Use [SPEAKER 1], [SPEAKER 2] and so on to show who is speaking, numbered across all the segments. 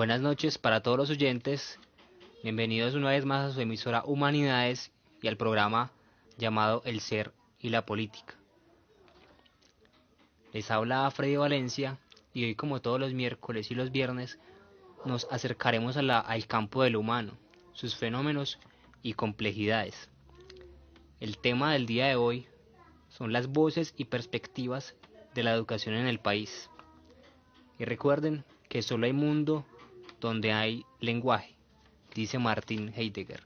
[SPEAKER 1] Buenas noches para todos los oyentes, bienvenidos una vez más a su emisora Humanidades y al programa llamado El Ser y la Política. Les habla Freddy Valencia y hoy, como todos los miércoles y los viernes, nos acercaremos al campo de lo humano, sus fenómenos y complejidades. El tema del día de hoy son las voces y perspectivas de la educación en el país. Y recuerden que solo hay mundo donde hay lenguaje, dice Martin Heidegger.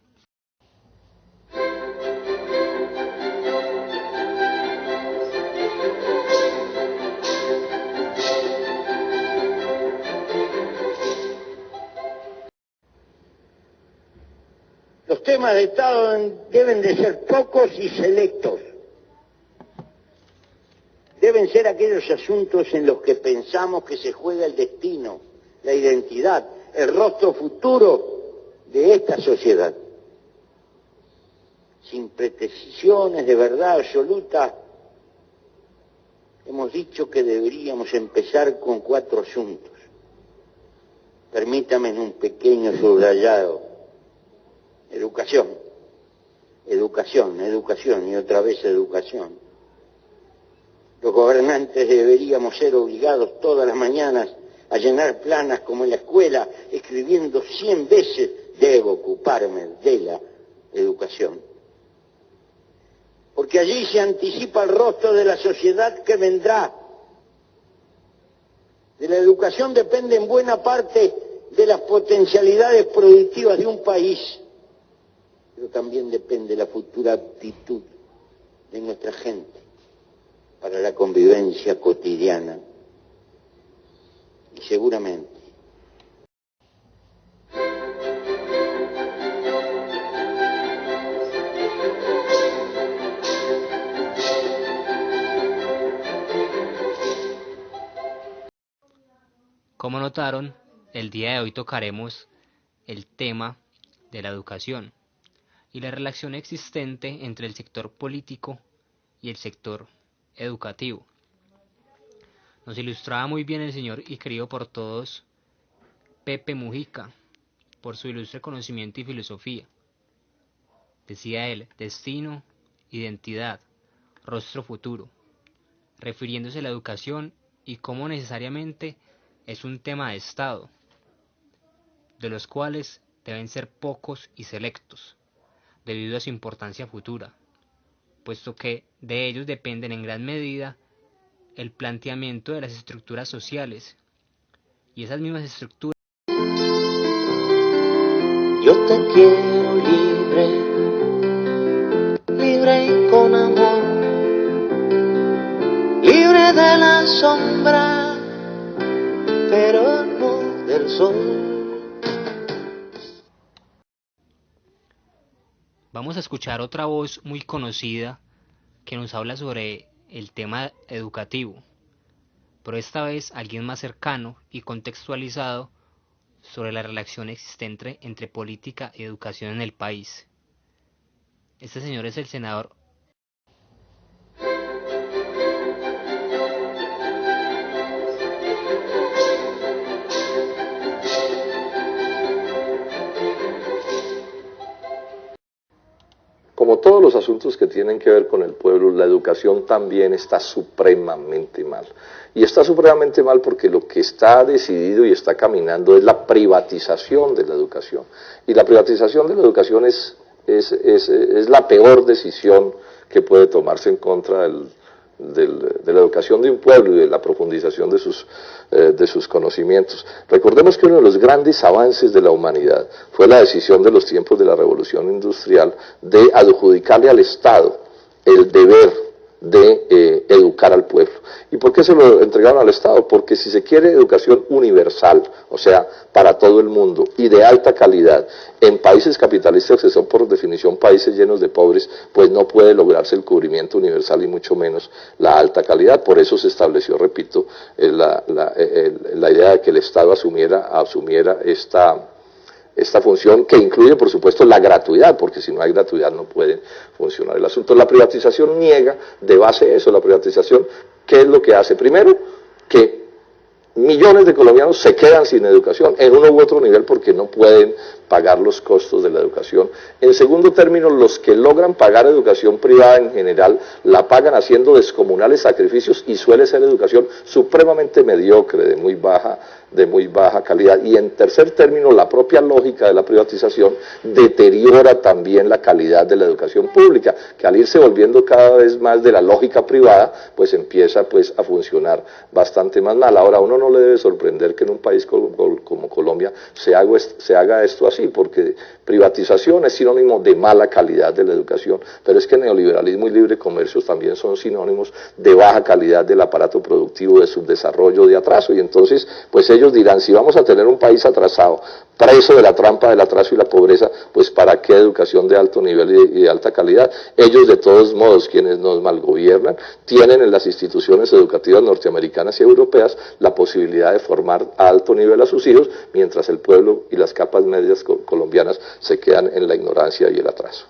[SPEAKER 2] Los temas de Estado deben de ser pocos y selectos. Deben ser aquellos asuntos en los que pensamos que se juega el destino, la identidad, el rostro futuro de esta sociedad. Sin pretensiones de verdad absoluta, hemos dicho que deberíamos empezar con 4 asuntos. Permítame en un pequeño subrayado. Educación, educación, educación y otra vez educación. Los gobernantes deberíamos ser obligados todas las mañanas a llenar planas como en la escuela, escribiendo 100 veces, debo ocuparme de la educación. Porque allí se anticipa el rostro de la sociedad que vendrá. De la educación depende en buena parte de las potencialidades productivas de un país, pero también depende la futura aptitud de nuestra gente para la convivencia cotidiana. Y seguramente
[SPEAKER 1] Como notaron, el día de hoy tocaremos el tema de la educación y la relación existente entre el sector político y el sector educativo. Nos ilustraba muy bien el señor y querido por todos, Pepe Mujica, por su ilustre conocimiento y filosofía. Decía él, destino, identidad, rostro futuro, refiriéndose a la educación y cómo necesariamente es un tema de Estado, de los cuales deben ser pocos y selectos, debido a su importancia futura, puesto que de ellos dependen en gran medida el planteamiento de las estructuras sociales, y esas mismas estructuras.
[SPEAKER 3] Yo te quiero libre, libre y con amor, libre de la sombra, pero no del sol.
[SPEAKER 1] Vamos a escuchar otra voz muy conocida que nos habla sobre el tema educativo, pero esta vez alguien más cercano y contextualizado sobre la relación existente entre política y educación en el país. Este señor es el senador
[SPEAKER 4] Como todos los asuntos que tienen que ver con el pueblo, la educación también está supremamente mal. Y está supremamente mal porque lo que está decidido y está caminando es la privatización de la educación. Y la privatización de la educación es la peor decisión que puede tomarse en contra de la educación de un pueblo y de la profundización de sus conocimientos. Recordemos que uno de los grandes avances de la humanidad fue la decisión de los tiempos de la Revolución Industrial de adjudicarle al Estado el deber de educar al pueblo. ¿Y por qué se lo entregaron al Estado? Porque si se quiere educación universal, o sea, para todo el mundo, y de alta calidad, en países capitalistas que son por definición países llenos de pobres, pues no puede lograrse el cubrimiento universal y mucho menos la alta calidad. Por eso se estableció, repito, la idea de que el Estado asumiera esta función que incluye, por supuesto, la gratuidad, porque si no hay gratuidad no puede funcionar el asunto. La privatización niega de base eso. La privatización, ¿qué es lo que hace? Primero, que millones de colombianos se quedan sin educación en uno u otro nivel porque no pueden pagar los costos de la educación. En segundo término, los que logran pagar educación privada en general la pagan haciendo descomunales sacrificios y suele ser educación supremamente mediocre, de muy baja calidad. Y en tercer término, la propia lógica de la privatización deteriora también la calidad de la educación pública, que al irse volviendo cada vez más de la lógica privada, pues empieza pues a funcionar bastante más mal. Ahora, a uno no le debe sorprender que en un país como Colombia se haga esto así, porque privatización es sinónimo de mala calidad de la educación, pero es que neoliberalismo y libre comercio también son sinónimos de baja calidad del aparato productivo, de subdesarrollo, de atraso, y entonces pues ellos dirán, si vamos a tener un país atrasado, preso de la trampa del atraso y la pobreza, pues ¿para qué educación de alto nivel y de alta calidad? Ellos de todos modos, quienes nos malgobiernan, tienen en las instituciones educativas norteamericanas y europeas la posibilidad de formar a alto nivel a sus hijos, mientras el pueblo y las capas medias colombianas se quedan en la ignorancia y el atraso.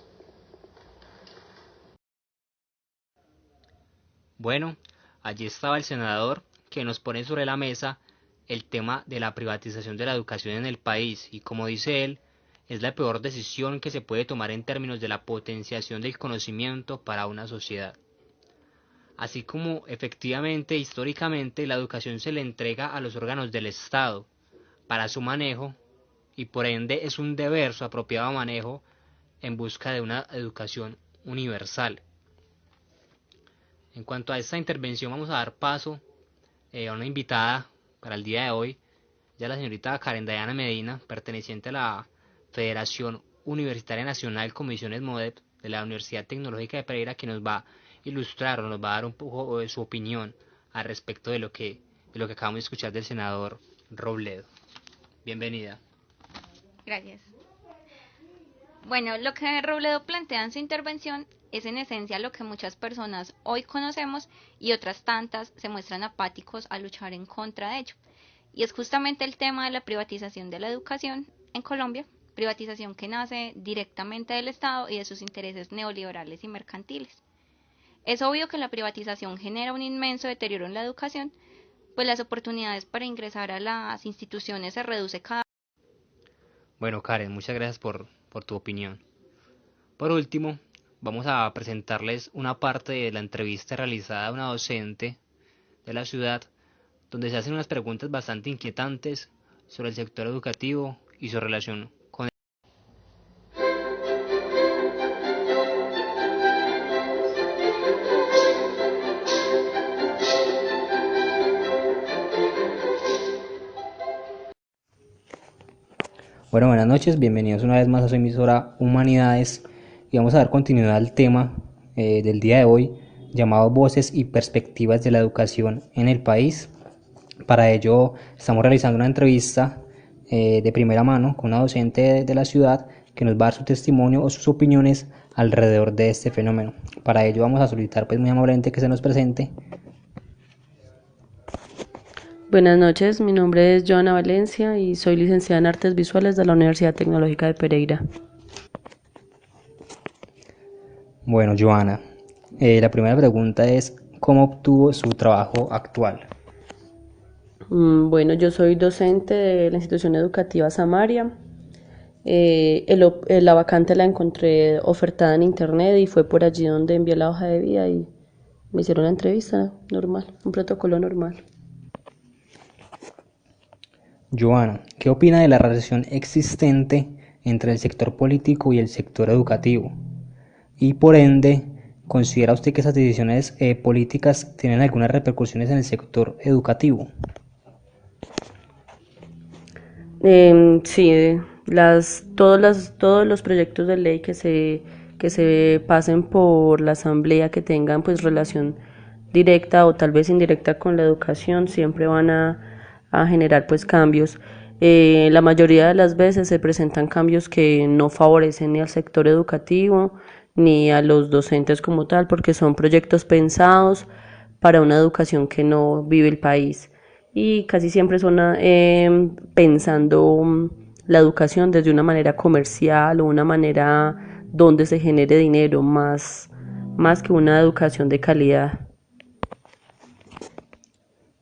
[SPEAKER 1] Bueno, allí estaba el senador que nos pone sobre la mesa el tema de la privatización de la educación en el país y, como dice él, es la peor decisión que se puede tomar en términos de la potenciación del conocimiento para una sociedad. Así como efectivamente, históricamente, la educación se le entrega a los órganos del Estado para su manejo y por ende es un deber su apropiado manejo en busca de una educación universal. En cuanto a esta intervención vamos a dar paso a una invitada para el día de hoy, ya la señorita Karen Dayana Medina, perteneciente a la Federación Universitaria Nacional Comisiones MODEP de la Universidad Tecnológica de Pereira, que nos va a ilustrar o nos va a dar un poco de su opinión al respecto de lo que acabamos de escuchar del senador Robledo. Bienvenida.
[SPEAKER 5] Gracias. Bueno, lo que Robledo plantea en su intervención es en esencia lo que muchas personas hoy conocemos y otras tantas se muestran apáticos a luchar en contra de ello. Y es justamente el tema de la privatización de la educación en Colombia, privatización que nace directamente del Estado y de sus intereses neoliberales y mercantiles. Es obvio que la privatización genera un inmenso deterioro en la educación, pues las oportunidades para ingresar a las instituciones se reduce cada vez.
[SPEAKER 1] Bueno, Karen, muchas gracias por tu opinión. Por último, vamos a presentarles una parte de la entrevista realizada a una docente de la ciudad, donde se hacen unas preguntas bastante inquietantes sobre el sector educativo y su relación con Bueno, buenas noches, bienvenidos una vez más a su emisora Humanidades y vamos a dar continuidad al tema del día de hoy llamado Voces y Perspectivas de la Educación en el País. Para ello estamos realizando una entrevista de primera mano con una docente de la ciudad que nos va a dar su testimonio o sus opiniones alrededor de este fenómeno. Para ello vamos a solicitar pues muy amablemente que se nos presente.
[SPEAKER 6] Buenas noches, mi nombre es Joana Valencia y soy licenciada en Artes Visuales de la Universidad Tecnológica de Pereira.
[SPEAKER 1] Bueno, Joana, la primera pregunta es ¿cómo obtuvo su trabajo actual?
[SPEAKER 6] Bueno, yo soy docente de la institución educativa Samaria. La vacante la encontré ofertada en internet y fue por allí donde envié la hoja de vida y me hicieron la entrevista normal, un protocolo normal.
[SPEAKER 1] Joana, ¿qué opina de la relación existente entre el sector político y el sector educativo? Y por ende, ¿considera usted que esas decisiones políticas tienen algunas repercusiones en el sector educativo?
[SPEAKER 6] Sí, todos los proyectos de ley que se pasen por la asamblea que tengan pues relación directa o tal vez indirecta con la educación siempre van a generar pues cambios. La mayoría de las veces se presentan cambios que no favorecen ni al sector educativo ni a los docentes como tal, porque son proyectos pensados para una educación que no vive el país y casi siempre son pensando la educación desde una manera comercial o una manera donde se genere dinero más que una educación de calidad.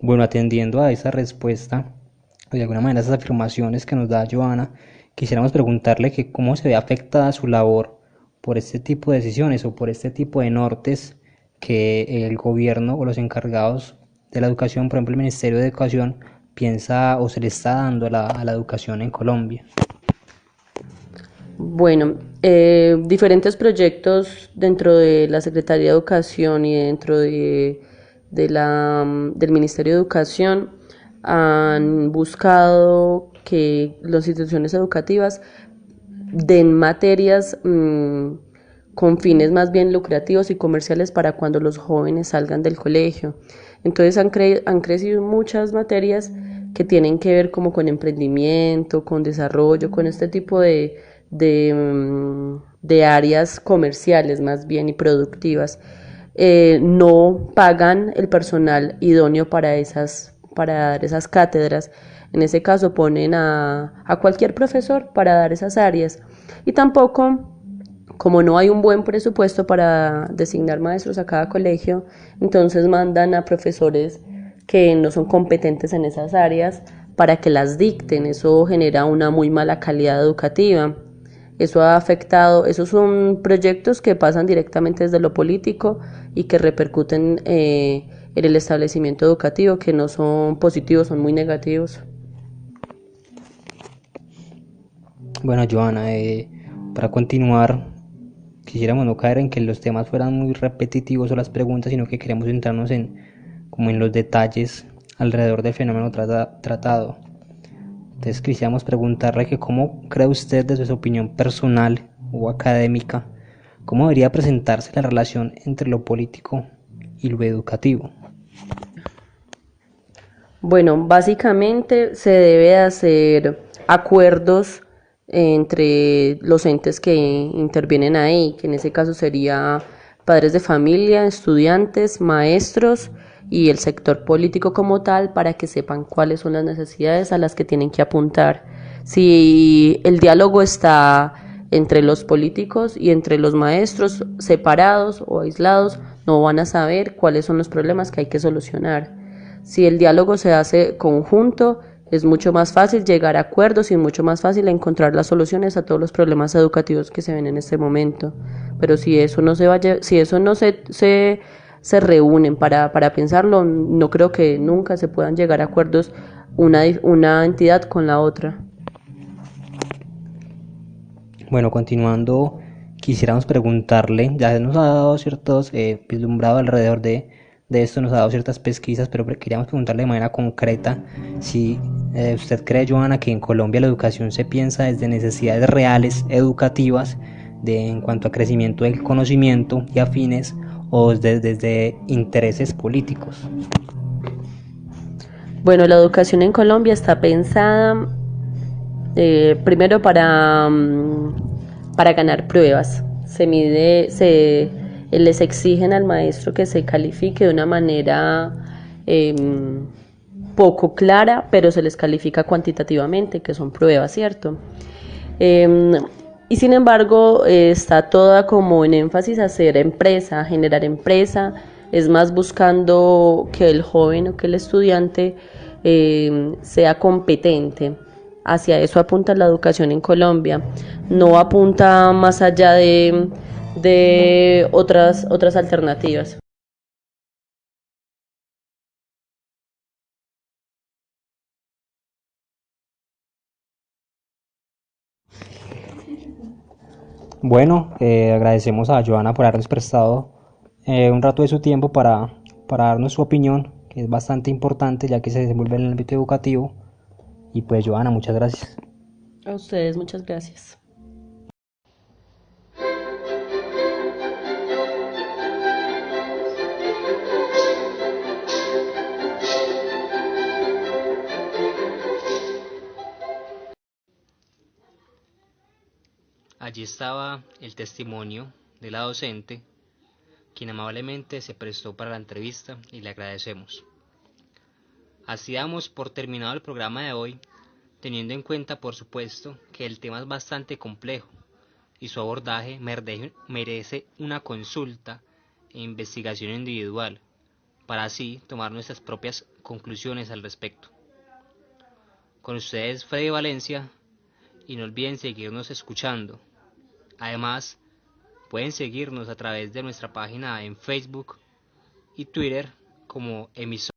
[SPEAKER 1] Bueno, atendiendo a esa respuesta, o de alguna manera esas afirmaciones que nos da Joana, quisiéramos preguntarle que cómo se ve afectada su labor por este tipo de decisiones o por este tipo de nortes que el gobierno o los encargados de la educación, por ejemplo el Ministerio de Educación, piensa o se le está dando a la educación en Colombia.
[SPEAKER 6] Bueno, diferentes proyectos dentro de la Secretaría de Educación y dentro del Ministerio de Educación han buscado que las instituciones educativas den materias con fines más bien lucrativos y comerciales para cuando los jóvenes salgan del colegio. Entonces han crecido muchas materias que tienen que ver como con emprendimiento, con desarrollo, con este tipo de áreas comerciales más bien y productivas. No pagan el personal idóneo para dar esas cátedras. En ese caso ponen a cualquier profesor para dar esas áreas. Y tampoco, como no hay un buen presupuesto para designar maestros a cada colegio, entonces mandan a profesores que no son competentes en esas áreas para que las dicten. Eso genera una muy mala calidad educativa. Eso ha afectado, esos son proyectos que pasan directamente desde lo político y que repercuten en el establecimiento educativo, que no son positivos, son muy negativos.
[SPEAKER 1] Bueno, Joana, para continuar, quisiéramos no caer en que los temas fueran muy repetitivos o las preguntas, sino que queremos centrarnos como en los detalles alrededor del fenómeno tratado. Entonces quisiéramos preguntarle que cómo cree usted, desde su opinión personal o académica, cómo debería presentarse la relación entre lo político y lo educativo.
[SPEAKER 6] Bueno, básicamente se debe hacer acuerdos entre los entes que intervienen ahí, que en ese caso sería padres de familia, estudiantes, maestros y el sector político como tal, para que sepan cuáles son las necesidades a las que tienen que apuntar. Si el diálogo está entre los políticos y entre los maestros separados o aislados, no van a saber cuáles son los problemas que hay que solucionar. Si el diálogo se hace conjunto, es mucho más fácil llegar a acuerdos y mucho más fácil encontrar las soluciones a todos los problemas educativos que se ven en este momento. Pero si eso no se reúnen para pensarlo, no creo que nunca se puedan llegar a acuerdos una entidad con la otra.
[SPEAKER 1] Bueno, continuando, quisiéramos preguntarle, ya nos ha dado ciertos vislumbrados alrededor de esto, nos ha dado ciertas pesquisas, pero queríamos preguntarle de manera concreta si usted cree, Joana, que en Colombia la educación se piensa desde necesidades reales educativas en cuanto a crecimiento del conocimiento y afines, o desde intereses políticos.
[SPEAKER 6] Bueno, la educación en Colombia está pensada primero para ganar pruebas. Les exigen al maestro que se califique de una manera poco clara, pero se les califica cuantitativamente, que son pruebas, ¿cierto? Y sin embargo, está toda como en énfasis a hacer empresa, a generar empresa, es más buscando que el joven o que el estudiante sea competente. Hacia eso apunta la educación en Colombia, no apunta más allá de otras alternativas.
[SPEAKER 1] Bueno, agradecemos a Joana por habernos prestado un rato de su tiempo para darnos su opinión, que es bastante importante ya que se desenvuelve en el ámbito educativo. Y pues, Joana, muchas gracias.
[SPEAKER 6] A ustedes, muchas gracias.
[SPEAKER 1] Allí estaba el testimonio de la docente, quien amablemente se prestó para la entrevista y le agradecemos. Así damos por terminado el programa de hoy, teniendo en cuenta, por supuesto, que el tema es bastante complejo y su abordaje merece una consulta e investigación individual para así tomar nuestras propias conclusiones al respecto. Con ustedes Freddy Valencia, y no olviden seguirnos escuchando. Además, pueden seguirnos a través de nuestra página en Facebook y Twitter como emisora